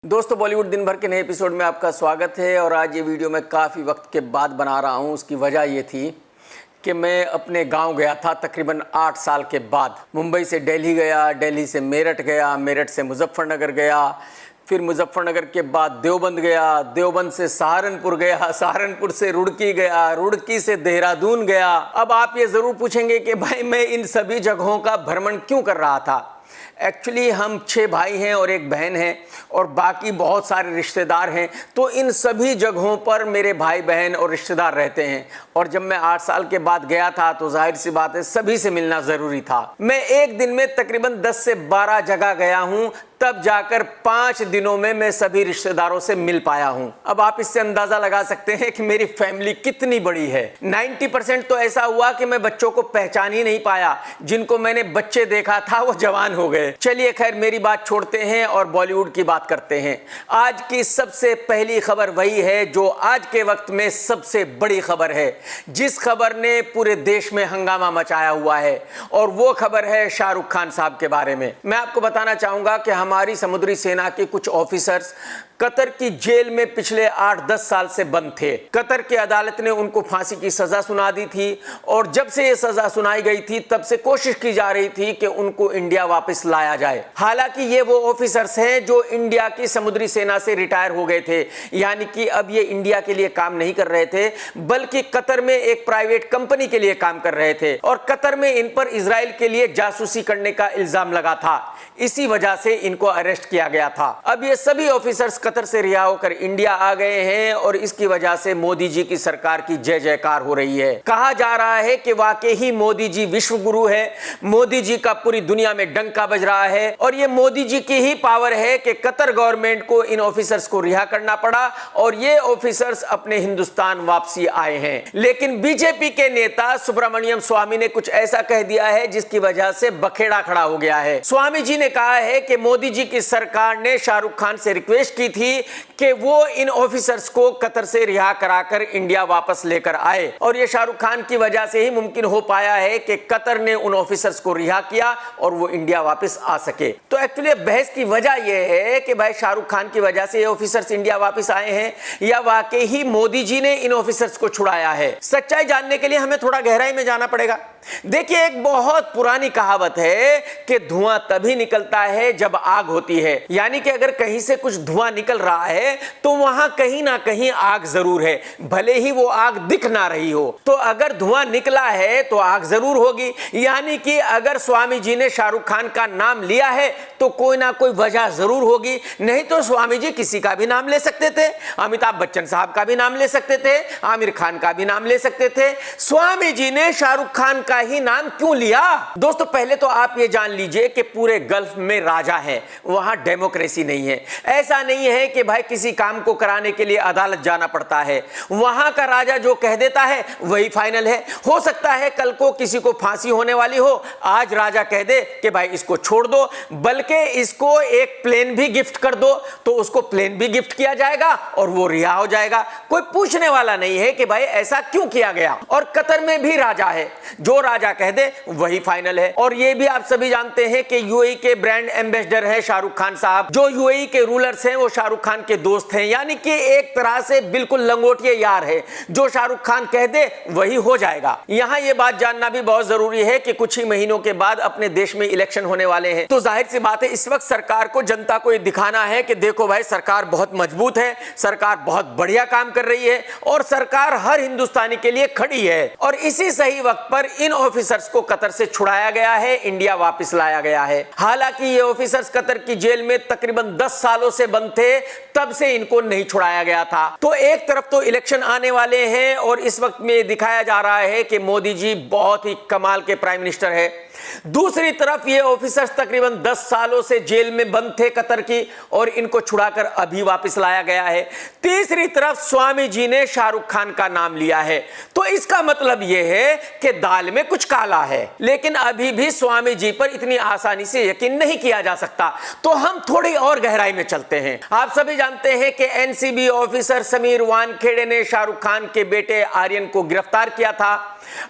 दोस्तों, बॉलीवुड दिन भर के नए एपिसोड में आपका स्वागत है। और आज ये वीडियो मैं काफ़ी वक्त के बाद बना रहा हूँ। उसकी वजह ये थी कि मैं अपने गांव गया था तकरीबन 8 साल के बाद। मुंबई से दिल्ली गया, दिल्ली से मेरठ गया, मेरठ से मुजफ्फरनगर गया, फिर मुजफ्फरनगर के बाद देवबंद गया, देवबंद से सहारनपुर गया, सहारनपुर से रुड़की गया, रुड़की से देहरादून गया। अब आप ये ज़रूर पूछेंगे कि भाई मैं इन सभी जगहों का भ्रमण क्यों कर रहा था। एक्चुअली हम 6 भाई हैं और एक बहन है और बाकी बहुत सारे रिश्तेदार हैं। तो इन सभी जगहों पर मेरे भाई बहन और रिश्तेदार रहते हैं। और जब मैं 8 साल के बाद गया था तो जाहिर सी बात है सभी से मिलना ज़रूरी था। मैं एक दिन में तकरीबन 10 से 12 जगह गया हूँ, तब जाकर 5 दिनों में मैं सभी रिश्तेदारों से मिल पाया हूं। अब आप इससे अंदाजा लगा सकते हैं कि मेरी फैमिली कितनी बड़ी है। 90% तो ऐसा हुआ कि मैं बच्चों को पहचान ही नहीं पाया। जिनको मैंने बच्चे देखा था वो जवान हो गए। चलिए खैर, मेरी बात छोड़ते हैं और बॉलीवुड की बात करते हैं। आज की सबसे पहली खबर वही है जो आज के वक्त में सबसे बड़ी खबर है, जिस खबर ने पूरे देश में हंगामा मचाया हुआ है। और वो खबर है शाहरुख खान साहब के बारे में। मैं आपको बताना चाहूंगा कि हमारी समुद्री सेना के कुछ ऑफिसर्स कतर की जेल में पिछले 8-10 साल से बंद थे। कतर की अदालत ने उनको फांसी की सजा सुना दी थी और जब से ये सजा सुनाई गई थी तब से कोशिश की जा रही थी कि उनको इंडिया वापस लाया जाए। हालांकि ये वो ऑफिसर्स हैं जो इंडिया की समुद्री सेना से रिटायर हो गए थे, यानी कि अब ये इंडिया के लिए काम नहीं कर रहे थे बल्कि कतर में एक प्राइवेट कंपनी के लिए काम कर रहे थे। और कतर में इन पर इजराइल के लिए जासूसी करने का इल्जाम लगा था। इसी वजह से इनको अरेस्ट किया गया था। अब ये सभी ऑफिसर्स कतर से रिहा होकर इंडिया आ गए हैं और इसकी वजह से मोदी जी की सरकार की जय जयकार हो रही है। कहा जा रहा है कि वाकई ही मोदी जी विश्व गुरु है। मोदी जी का पूरी दुनिया में डंका बज रहा है और ये मोदी जी की ही पावर है कि कतर गवर्नमेंट को इन ऑफिसर्स को रिहा करना पड़ा और ये ऑफिसर्स अपने हिंदुस्तान वापसी आए हैं। लेकिन बीजेपी के नेता सुब्रमण्यम स्वामी ने कुछ ऐसा कह दिया है जिसकी वजह से बखेड़ा खड़ा हो गया है। स्वामी जी ने कहा है कि मोदी जी की सरकार ने शाहरुख खान से रिक्वेस्ट की थी कि वो इन ऑफिसर्स को कतर से रिहा कराकर इंडिया वापस लेकर आए और ये शाहरुख खान की वजह से ही मुमकिन हो पाया है कि कतर ने उन ऑफिसर्स को रिहा किया और वो इंडिया वापस आ सके। तो एक्चुअली बहस की वजह यह है कि भाई शाहरुख खान की वजह से ये ऑफिसर्स इंडिया वापस आए हैं या वाकई ही मोदी जी ने इन ऑफिसर्स को छुड़ाया है। सच्चाई जानने के लिए हमें थोड़ा गहराई में जाना पड़ेगा। देखिए, एक बहुत पुरानी कहावत है कि धुआं तभी निकलता है जब आग होती है। यानी कि अगर कहीं से कुछ धुआं निकल रहा है तो वहां कहीं ना कहीं आग जरूर है, भले ही वो आग दिख ना रही हो। तो अगर धुआं निकला है तो आग जरूर होगी। यानी कि अगर स्वामी जी ने शाहरुख खान का नाम लिया है तो कोई ना कोई वजह जरूर होगी। नहीं तो स्वामी जी किसी का भी नाम ले सकते थे, अमिताभ बच्चन साहब का भी नाम ले सकते थे, आमिर खान का भी नाम ले सकते थे। स्वामी जी ने शाहरुख खान का ही नाम क्यों लिया? दोस्तों, पहले तो आप ये जान लीजिए कि पूरे गल्फ में राजा है, वहां डेमोक्रेसी नहीं है। ऐसा नहीं है कि भाई किसी काम को कराने के लिए अदालत जाना पड़ता है। वहां का राजा जो कह देता है वही फाइनल है। हो सकता है कल को किसी को फांसी होने वाली हो, आज राजा कह दे कि भाई इसको छोड़ दो, बल्कि इसको एक प्लेन भी गिफ्ट कर दो, तो उसको प्लेन भी गिफ्ट किया जाएगा और वो रिहा हो जाएगा। कोई पूछने वाला नहीं है कि भाई ऐसा क्यों किया गया। और कतर में भी राजा है, जो राजा कह दे वही फाइनल है। और ये भी आप सभी जानते हैं कि यूएई के ब्रांड एम्बेसडर है शाहरुख खान साहब। जो यूएई के रूलर्स हैं वो शाहरुख खान के दोस्त हैं, यानी कि एक तरह से बिल्कुल लंगोटिए यार है। जो शाहरुख खान कह दे वही हो जाएगा। यहां ये बात जानना भी बहुत जरूरी है कि कुछ ही महीनों के बाद अपने देश में इलेक्शन होने वाले हैं। तो जाहिर सी बात है इस वक्त सरकार को जनता को ये दिखाना है कि देखो भाई, सरकार बहुत मजबूत है, सरकार बहुत बढ़िया काम कर रही है और सरकार हर हिंदुस्तानी के लिए खड़ी है। और इसी सही वक्त पर इन ऑफिसर्स को कतर से छुड़ाया गया है, इंडिया वापस लाया गया है। हालांकि ये ऑफिसर्स कतर की जेल में तकरीबन 10 सालों से बंद थे, तब से इनको नहीं छुड़ाया गया था। तो एक तरफ तो इलेक्शन आने वाले हैं और इस वक्त में दिखाया जा रहा है कि मोदी जी बहुत ही कमाल के प्राइम मिनिस्टर है। दूसरी तरफ ये ऑफिसर्स तकरीबन 10 सालों से जेल में बंद थे कतर की और इनको छुड़ाकर अभी वापस लाया गया है। तीसरी तरफ स्वामी जी ने शाहरुख खान का नाम लिया है। तो इसका मतलब यह है कि दाल में कुछ काला है। लेकिन अभी भी स्वामी जी पर इतनी आसानी से यकीन नहीं किया जा सकता। तो हम थोड़ी और गहराई में चलते हैं। आप सभी जानते हैं कि एनसीबी ऑफिसर समीर वानखेड़े ने शाहरुख खान के बेटे आर्यन को गिरफ्तार किया था।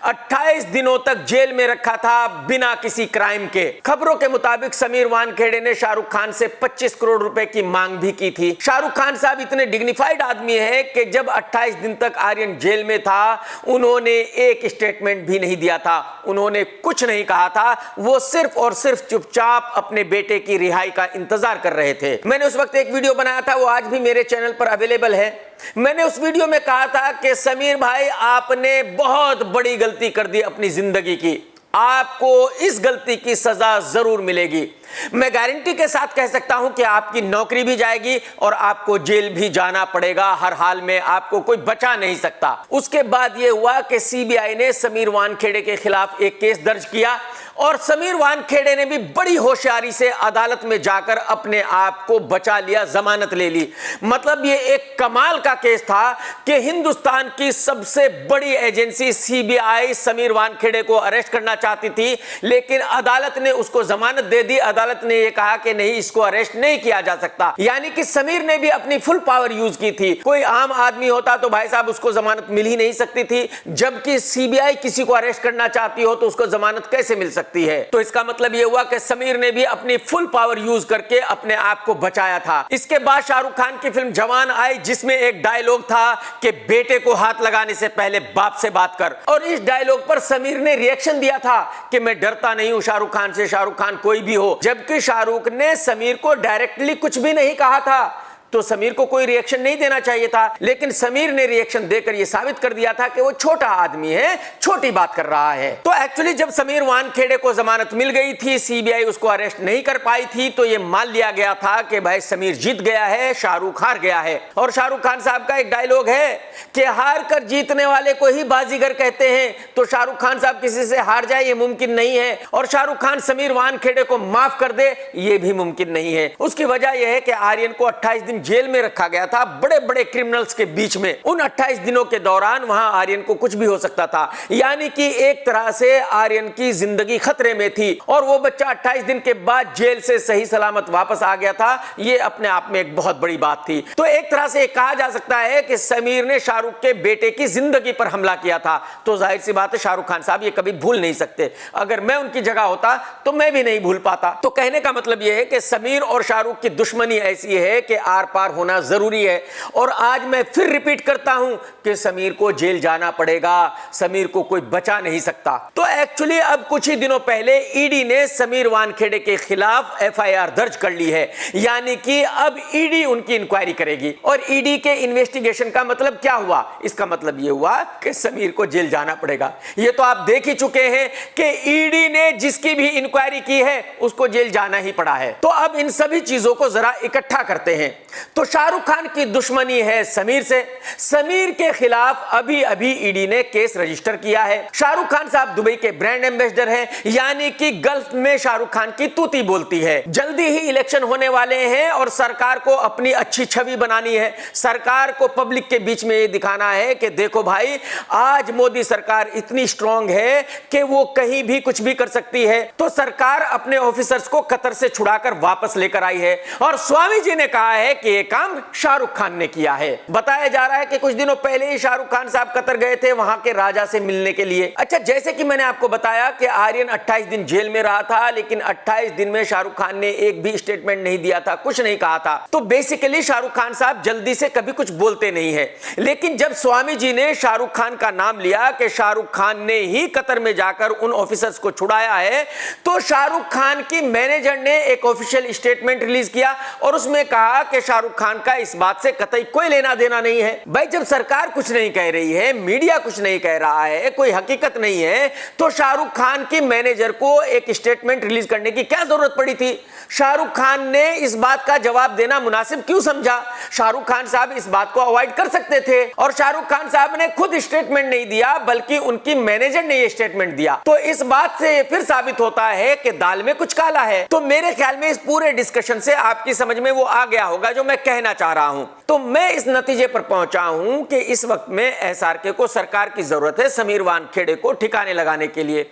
28 दिनों तक जेल में रखा था बिना किसी क्राइम के। खबरों के मुताबिक समीर वानखेड़े ने शाहरुख खान से 25 करोड़ रुपए की मांग भी की थी। शाहरुख खान साहब इतने डिग्निफाइड आदमी हैं कि जब 28 दिन तक आर्यन जेल में था उन्होंने एक स्टेटमेंट भी नहीं दिया था, उन्होंने कुछ नहीं कहा था। वो सिर्फ और सिर्फ चुपचाप अपने बेटे की रिहाई का इंतजार कर रहे थे। मैंने उस वक्त एक वीडियो बनाया था, वो आज भी मेरे चैनल पर अवेलेबल है। मैंने उस वीडियो में कहा था कि समीर भाई आपने बहुत बड़ी गलती कर दी अपनी जिंदगी की, आपको इस गलती की सजा जरूर मिलेगी। मैं गारंटी के साथ कह सकता हूं कि आपकी नौकरी भी जाएगी और आपको जेल भी जाना पड़ेगा, हर हाल में आपको कोई बचा नहीं सकता। उसके बाद यह हुआ कि सीबीआई ने समीर वानखेड़े के खिलाफ एक केस दर्ज किया और समीर वानखेड़े ने भी बड़ी होशियारी से अदालत में जाकर अपने आप को बचा लिया, जमानत ले ली। मतलब ये एक कमाल का केस था कि हिंदुस्तान की सबसे बड़ी एजेंसी सीबीआई समीर वानखेड़े को अरेस्ट करना चाहती थी, लेकिन अदालत ने उसको जमानत दे दी। अदालत ने यह कहा कि नहीं, इसको अरेस्ट नहीं किया जा सकता। यानी कि समीर ने भी अपनी फुल पावर यूज की थी। कोई आम आदमी होता तो भाई साहब उसको जमानत मिल ही नहीं सकती थी, जबकि सीबीआई किसी को अरेस्ट करना चाहती हो तो उसको जमानत कैसे मिल सकती है। तो इसका मतलब यह हुआ कि समीर ने भी अपनी फुल पावर यूज करके अपने आप को बचाया था। इसके बाद शाहरुख खान की फिल्म जवान आई, जिसमें एक डायलॉग था कि बेटे को हाथ लगाने से पहले बाप से बात कर, और इस डायलॉग पर समीर ने रिएक्शन दिया था कि मैं डरता नहीं हूं शाहरुख खान से, शाहरुख खान कोई भी हो। जबकि शाहरुख ने समीर को डायरेक्टली कुछ भी नहीं कहा था, तो समीर को कोई रिएक्शन नहीं देना चाहिए था, लेकिन समीर ने रिएक्शन देकर यह साबित कर दिया था कि वो छोटा आदमी है, छोटी बात कर रहा है। तो एक्चुअली जब समीर वानखेड़े को जमानत मिल गई थी, सीबीआई उसको अरेस्ट नहीं कर पाई थी, तो यह मान लिया गया था कि भाई समीर जीत गया है, शाहरुख हार गया है। और शाहरुख खान साहब का एक डायलॉग है कि हार कर जीतने वाले को ही बाजीगर कहते हैं, तो शाहरुख खान साहब किसी से हार जाए ये मुमकिन नहीं है, और शाहरुख खान समीर वानखेड़े को माफ कर दे ये भी मुमकिन नहीं है। उसकी वजह यह है कि आर्यन को 28 दिन जेल में रखा गया था, बड़े बड़े क्रिमिनल्स के बीच में। उन 28 दिनों के दौरान वहां आर्यन को कुछ भी हो सकता था, यानी कि एक तरह से आर्यन की जिंदगी खतरे में थी, और वो बच्चा 28 दिन के बाद जेल से सही सलामत वापस आ गया था। ये अपने आप में एक बहुत बड़ी बात थी। तो एक तरह से कहा जा सकता है कि समीर ने शाहरुख के बेटे की जिंदगी पर हमला किया था। तो जाहिर सी बात है शाहरुख खान साहब ये कभी भूल नहीं सकते। अगर मैं उनकी जगह होता तो मैं भी नहीं भूल पाता। तो कहने का मतलब यह है कि समीर और शाहरुख की दुश्मनी ऐसी है कि आर पार होना जरूरी है। और आज मैं फिर रिपीट करता हूं कि समीर को जेल जाना पड़ेगा, समीर को कोई बचा नहीं सकता। तो एक्चुअली अब कुछ ही दिनों पहले ईडी ने समीर वानखेड़े के खिलाफ एफआईआर दर्ज कर ली है, यानी कि अब ईडी उनकी इंक्वायरी करेगी। और ईडी के इन्वेस्टिगेशन का मतलब क्या हुआ? इसका मतलब यह हुआ कि समीर को जेल जाना पड़ेगा। यह तो आप देख ही चुके हैं कि ईडी ने जिसकी भी इंक्वायरी की है उसको जेल जाना ही पड़ा है। तो अब इन सभी चीजों को जरा इकट्ठा करते हैं। तो शाहरुख खान की दुश्मनी है समीर से। समीर के खिलाफ अभी अभी ईडी ने केस रजिस्टर किया है। शाहरुख खान साहब दुबई के ब्रांड एम्बेसडर हैं, यानी कि गल्फ में शाहरुख खान की तूती बोलती है। जल्दी ही इलेक्शन होने वाले हैं और सरकार को अपनी अच्छी छवि बनानी है। सरकार को पब्लिक के बीच में यह दिखाना है कि देखो भाई, आज मोदी सरकार इतनी स्ट्रांग है कि वो कहीं भी कुछ भी कर सकती है। तो सरकार अपने ऑफिसर्स को कतर से छुड़ाकर वापस लेकर आई है, और स्वामी जी ने कहा है कि यह काम शाहरुख खान ने किया है। बताया जा रहा है कि कुछ दिनों पहले ही शाहरुख खान साहब कतर गए थे वहां के राजा से मिलने के लिए। अच्छा, जैसे कि मैंने आपको बताया कि आर्यन 28 दिन जेल में रहा था, लेकिन 28 दिन में शाहरुख खान ने एक भी स्टेटमेंट नहीं दिया था, कुछ नहीं कहा था। तो बेसिकली शाहरुख खान साहब जल्दी से कभी कुछ बोलते नहीं है। लेकिन जब स्वामी जी ने शाहरुख खान का नाम लिया कि शाहरुख खान ने ही कतर में जाकर उन ऑफिसर्स को छुड़ाया है, तो शाहरुख खान की मैनेजर ने एक ऑफिशियल स्टेटमेंट रिलीज किया और उसमें कहा कि शाहरुख खान का इस बात से कतई कोई लेना देना नहीं है। भाई, जब सरकार कुछ नहीं कह रही है, मीडिया कुछ नहीं कह रहा है, कोई हकीकत नहीं है, तो शाहरुख खान की मैनेजर को एक स्टेटमेंट रिलीज करने की क्या जरूरत पड़ी थी? शाहरुख खान ने इस बात का जवाब देना मुनासिब क्यों समझा? शाहरुख खान साहब इस बात को अवॉइड कर सकते थे, और शाहरुख खान साहब ने खुद स्टेटमेंट नहीं दिया, बल्कि उनकी मैनेजर ने यह स्टेटमेंट दिया। तो इस बात से फिर साबित होता है कि दाल में कुछ काला है। तो मेरे ख्याल में इस पूरे डिस्कशन से आपकी समझ में वो आ गया होगा जो मैं कहना चाह रहा हूं। तो मैं इस नतीजे पर पहुंचा हूं कि इस वक्त में एसआरके को सरकार की जरूरत है समीर वानखेड़े को ठिकाने लगाने के लिए,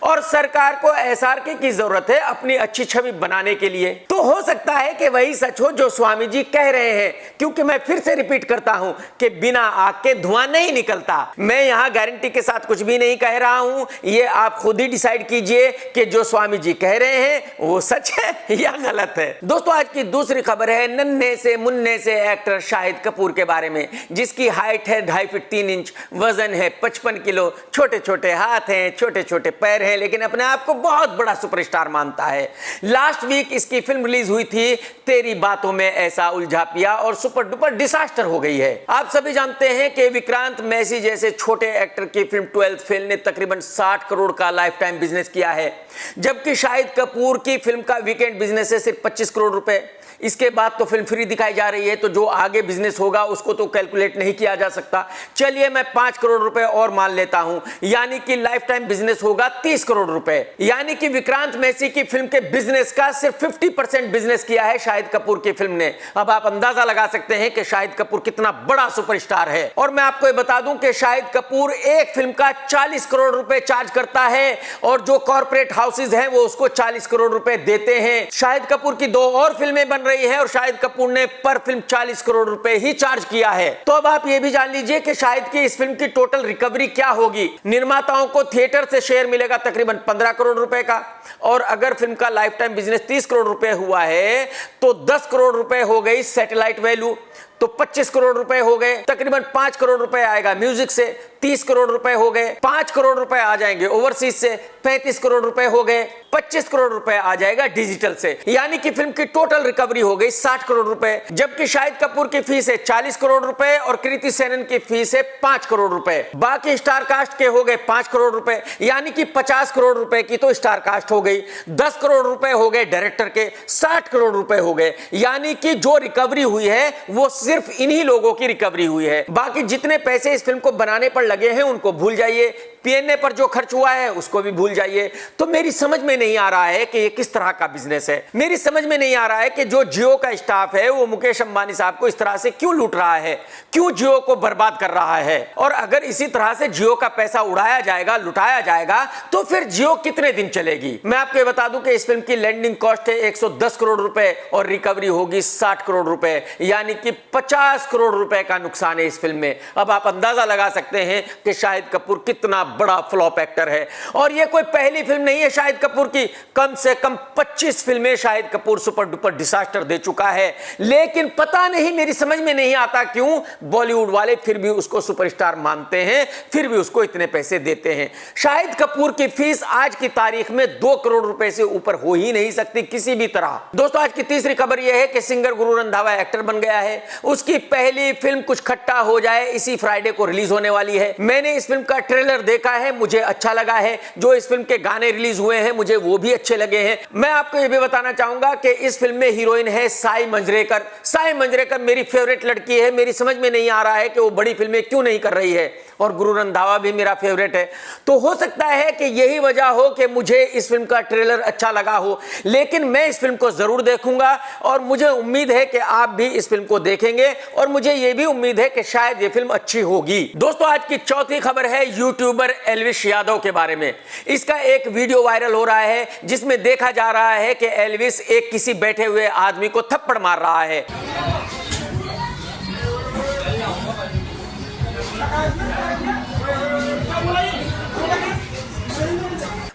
और सरकार को एसआरके की जरूरत है अपनी अच्छी छवि बनाने के लिए। तो हो सकता है कि वही सच हो जो स्वामी जी कह रहे हैं, क्योंकि मैं फिर से रिपीट करता हूं कि बिना आग के धुआं नहीं निकलता। मैं यहां गारंटी के साथ कुछ भी नहीं कह रहा हूं, ये आप खुद ही डिसाइड कीजिए कि जो स्वामी जी कह रहे हैं वो सच है या गलत है। दोस्तों, आज की दूसरी खबर है नन्हे से मुन्ने से एक्टर शाहिद कपूर के बारे में, जिसकी हाइट है 2.5 फीट 3 इंच, वजन है 55 किलो, छोटे छोटे हाथ हैं, छोटे छोटे पैर हैं, लेकिन अपने आप को बहुत बड़ा सुपरस्टार मानता है। लास्ट वीक इसकी फिल्म रिलीज हुई थी तेरी बातों में ऐसा उलझा पिया, और सुपर डुपर डिसास्टर हो गई है। आप सभी जानते हैं कि विक्रांत मैसी जैसे छोटे एक्टर की फिल्म 12th फेल ने तकरीबन 60 करोड़ का लाइफ टाइम बिजनेस किया है, जबकि शाहिद कपूर की फिल्म का वीकेंड बिजनेस है सिर्फ 25 करोड़ रुपए। इसके बाद तो फिल्म फ्री दिखाई जा रही है, तो जो आगे बिजनेस होगा उसको तो कैलकुलेट नहीं किया जा सकता। चलिए मैं 5 करोड़ रुपए और मान लेता हूं, यानी कि लाइफ टाइम बिजनेस होगा 30 करोड़ रुपए। यानी कि विक्रांत मैसी की फिल्म के बिजनेस का सिर्फ 50% बिजनेस किया है शाहिद कपूर की फिल्म ने। अब आप अंदाजा लगा सकते हैं कि शाहिद कपूर कितना बड़ा सुपरस्टार है। और मैं आपको ये बता दूं कि शाहिद कपूर एक फिल्म का 40 करोड़ रुपए चार्ज करता है, और जो कॉर्पोरेट हाउसेज हैं वो उसको 40 करोड़ रुपए देते हैं। शाहिद कपूर की 2 और फिल्में बन रही है, और शाहिद कपूर ने पर फिल्म 40 करोड़ रुपए ही चार्ज किया है। तो अब आप ये भी जान लीजिए कि शाहिद की इस फिल्म की टोटल रिकवरी क्या होगी। निर्माताओं को थिएटर से शेयर मिलेगा तकरीबन 15 करोड़ रुपए का, और अगर फिल्म का लाइफ टाइम बिजनेस 30 करोड़ रुपए हुआ है तो 10 करोड़ रुपए हो गई सैटेलाइट वैल्यू, तो 25 करोड़ रुपए हो गए। तकरीबन 5 करोड़ रुपए आएगा म्यूजिक से, 30 करोड़ रुपए हो गए। 5 करोड़ रुपए आ जाएंगे ओवरसीज से, 35 करोड़ रुपए हो गए। 25 करोड़ रुपए आ जाएगा डिजिटल से, यानी कि फिल्म की टोटल रिकवरी हो गई 60 करोड़ रुपए। जबकि शाहिद कपूर की फीस है 40 करोड़ रुपए, और कृति सेनन की फीस है 5 करोड़ रुपए। बाकी स्टार कास्ट के हो गए 5 करोड़ रुपए, यानी कि 50 करोड़ रुपए की तो स्टार कास्ट हो गई। 10 करोड़ रुपए हो गए डायरेक्टर के, 60 करोड़ रुपए हो गए। यानी कि जो रिकवरी हुई है वो सिर्फ इन्हीं लोगों की रिकवरी हुई है। बाकी जितने पैसे इस फिल्म को बनाने पर लगे हैं उनको भूल जाइए, पीएनए पर जो खर्च हुआ है उसको भी भूल जाइए। तो मेरी समझ में नहीं आ रहा है कि ये किस तरह का बिजनेस है। मेरी समझ में नहीं आ रहा है कि जो जियो का स्टाफ है वो मुकेश अंबानी साहब को इस तरह से क्यों लूट रहा है, क्यों जियो को बर्बाद कर रहा है। और अगर इसी तरह से जियो का पैसा उड़ाया जाएगा, लुटाया जाएगा, तो फिर जियो कितने दिन चलेगी। मैं आपको ये बता दूं कि इस फिल्म की लैंडिंग कॉस्ट है 110 करोड़ रुपए, और रिकवरी होगी 60 करोड़ रुपए, यानी कि 50 करोड़ रुपए का नुकसान है इस फिल्म में। अब आप अंदाजा लगा सकते हैं कि शाहिद कपूर कितना बड़ा फ्लॉप एक्टर है। और ये कोई पहली फिल्म नहीं है शाहिद कपूर की, कम से कम 25 फिल्में Shahid Kapoor super duper disaster दे चुका है। लेकिन पता नहीं, मेरी समझ में नहीं आता क्यों बॉलीवुड वाले फिर भी उसको सुपरस्टार मानते हैं, फिर भी उसको इतने पैसे देते हैं। शाहिद कपूर की फीस आज की तारीख में 2 करोड़ रुपए से ऊपर हो ही नहीं सकती किसी भी तरह। दोस्तों, आज की तीसरी खबर यह है कि सिंगर गुरु रंधावा एक्टर बन गया है। उसकी पहली फिल्म कुछ खट्टा हो जाए इसी फ्राइडे को रिलीज होने वाली है। मैंने इस फिल्म का ट्रेलर देखा है, मुझे अच्छा लगा है। जो इस फिल्म के गाने रिलीज हुए हैं मुझे वो भी अच्छे लगे हैं। मैं आपको ये भी बताना चाहूंगा कि इस फिल्म में हीरोइन है साई मंजरेकर। साई मंजरेकर मेरी फेवरेट लड़की है। मेरी समझ में नहीं आ रहा है कि वो बड़ी फिल्में क्यों नहीं कर रही है, और गुरु रंधावा भी मेरा फेवरेट है। तो हो सकता है कि यही वजह हो कि मुझे इस फिल्म का ट्रेलर अच्छा लगा हो, लेकिन मैं इस फिल्म को जरूर देखूंगा, और मुझे उम्मीद है कि आप भी इस फिल्म को देखेंगे, और मुझे यह भी उम्मीद है कि शायद ये फिल्म अच्छी होगी। दोस्तों, आज की चौथी खबर है यूट्यूबर एल्विश यादव के बारे में। इसका एक वीडियो वायरल हो रहा है जिसमें देखा जा रहा है कि एल्विश एक किसी बैठे हुए आदमी को थप्पड़ मार रहा है।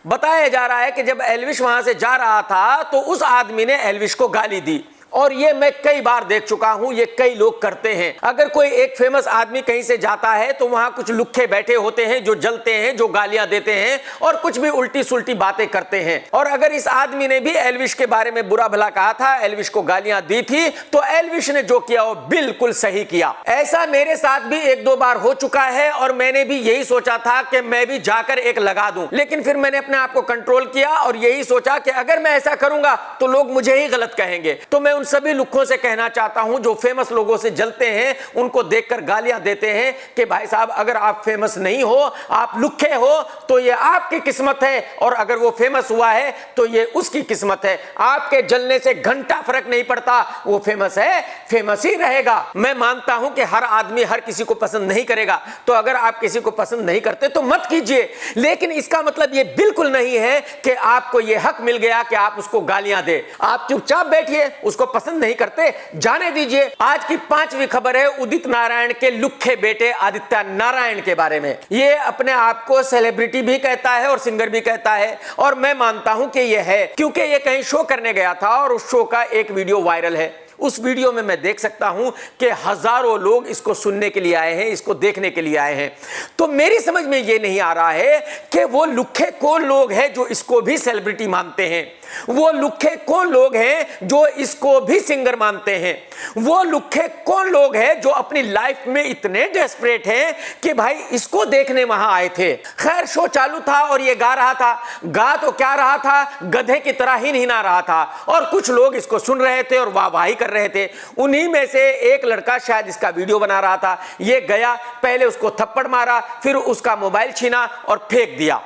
बताया जा रहा है कि जब एल्विश वहां से जा रहा था तो उस आदमी ने एल्विश को गाली दी, और ये मैं कई बार देख चुका हूं, ये कई लोग करते हैं। अगर कोई एक फेमस आदमी कहीं से जाता है तो वहां कुछ लुक्खे बैठे होते हैं जो जलते हैं, जो गालियां देते हैं, और कुछ भी उल्टी सुल्टी बातें करते हैं। और अगर इस आदमी ने भी एल्विश के बारे में बुरा भला कहा था, एल्विश को गालियां दी थी, तो एल्विश ने जो किया वो बिल्कुल सही किया। ऐसा मेरे साथ भी 1-2 बार हो चुका है, और मैंने भी यही सोचा था कि मैं भी जाकर एक लगा दूं, लेकिन फिर मैंने अपने आप को कंट्रोल किया और यही सोचा कि अगर मैं ऐसा करूंगा तो लोग मुझे ही गलत कहेंगे। तो मैं उन सभी लुक्खों से कहना चाहता हूं जो फेमस लोगों से जलते हैं, उनको देखकर गालियां देते हैं कि भाई साहब अगर आप फेमस नहीं हो, आप लुक्खे हो, तो ये आपकी किस्मत है, और अगर वो फेमस हुआ है तो ये उसकी किस्मत है। आपके जलने से घंटा फर्क नहीं पड़ता, वो फेमस है, फेमस ही रहेगा। मैं मानता हूं कि हर आदमी हर किसी को पसंद नहीं करेगा, तो अगर आप किसी को पसंद नहीं करते तो मत कीजिए, लेकिन इसका मतलब ये बिल्कुल नहीं है कि आपको ये हक मिल गया कि आप उसको गालियां दे। आप चुपचाप बैठिए, उसको पसंद नहीं करते जाने दीजिए। आज की 5वीं खबर है उदित नारायण के लुक्खे बेटे आदित्य नारायण के बारे में। ये अपने आप को सेलिब्रिटी भी कहता है और सिंगर भी कहता है, और मैं मानता हूं कि ये है, क्योंकि ये कहीं शो करने गया था और उस शो का एक वीडियो वायरल है। उस वीडियो में मैं देख सकता हूं कि हजारों लोग इसको सुनने के लिए आए हैं, इसको देखने के लिए आए हैं। तो मेरी समझ में यह नहीं आ रहा है कि वो लुक्खे कौन लोग हैं जो इसको भी सेलिब्रिटी मानते हैं, वो लुक्खे कौन लोग हैं जो इसको भी सिंगर मानते हैं, वो लुक्खे कौन लोग हैं जो अपनी लाइफ में इतने डेस्परेट हैं कि भाई इसको देखने वहां आए थे। खैर, शो चालू था और ये गा रहा था। गा तो क्या रहा था, गधे की तरह ही निहना रहा था, और कुछ लोग इसको सुन रहे थे और वाहवाही कर रहे थे। उन्हीं में से एक लड़का शायद इसका वीडियो बना रहा था। ये गया, पहले उसको थप्पड़ मारा, फिर उसका मोबाइल छीना और फेंक दिया।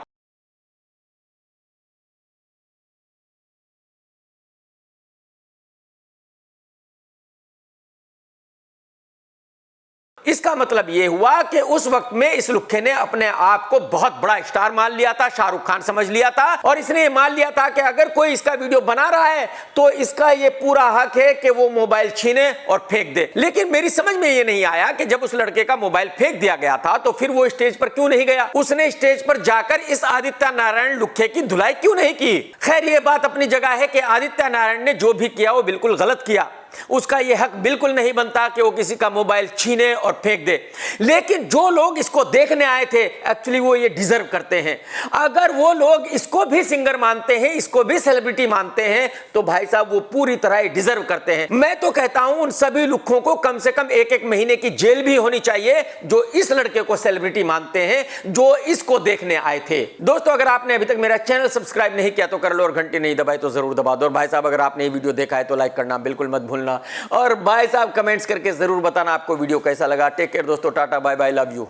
इसका मतलब यह हुआ कि उस वक्त में इस लुक्खे ने अपने आप को बहुत बड़ा स्टार मान लिया था, शाहरुख खान समझ लिया था, और इसने मान लिया था कि अगर कोई इसका वीडियो बना रहा है तो इसका यह पूरा हक है कि वो मोबाइल छीने और फेंक दे। लेकिन मेरी समझ में यह नहीं आया कि जब उस लड़के का मोबाइल फेंक दिया गया था तो फिर वो स्टेज पर क्यों नहीं गया, उसने स्टेज पर जाकर इस आदित्य नारायण लुक्खे की धुलाई क्यों नहीं की। खैर, यह बात अपनी जगह है कि आदित्य नारायण ने जो भी किया वो बिल्कुल गलत किया, उसका यह हक बिल्कुल नहीं बनता कि वो किसी का मोबाइल छीने और फेंक दे। लेकिन जो लोग इसको देखने आए थे, एक्चुअली वो ये डिजर्व करते हैं। अगर वो लोग इसको भी सिंगर मानते हैं, इसको भी सेलिब्रिटी मानते हैं, तो भाई साहब वो पूरी तरह डिजर्व करते हैं। मैं तो कहता हूं उन सभी लुक्खों को कम से कम 1-1 महीने की जेल भी होनी चाहिए जो इस लड़के को सेलिब्रिटी मानते हैं, जो इसको देखने आए थे। दोस्तों, अगर आपने अभी तक मेरा चैनल सब्सक्राइब नहीं किया तो कर लो, और घंटी नहीं दबाई तो जरूर दबा दो। और भाई साहब, अगर आपने ये वीडियो देखा है तो लाइक करना बिल्कुल मत भूलना, और भाई साहब कमेंट्स करके जरूर बताना आपको वीडियो कैसा लगा। टेक केयर दोस्तों, tata bye bye, love you.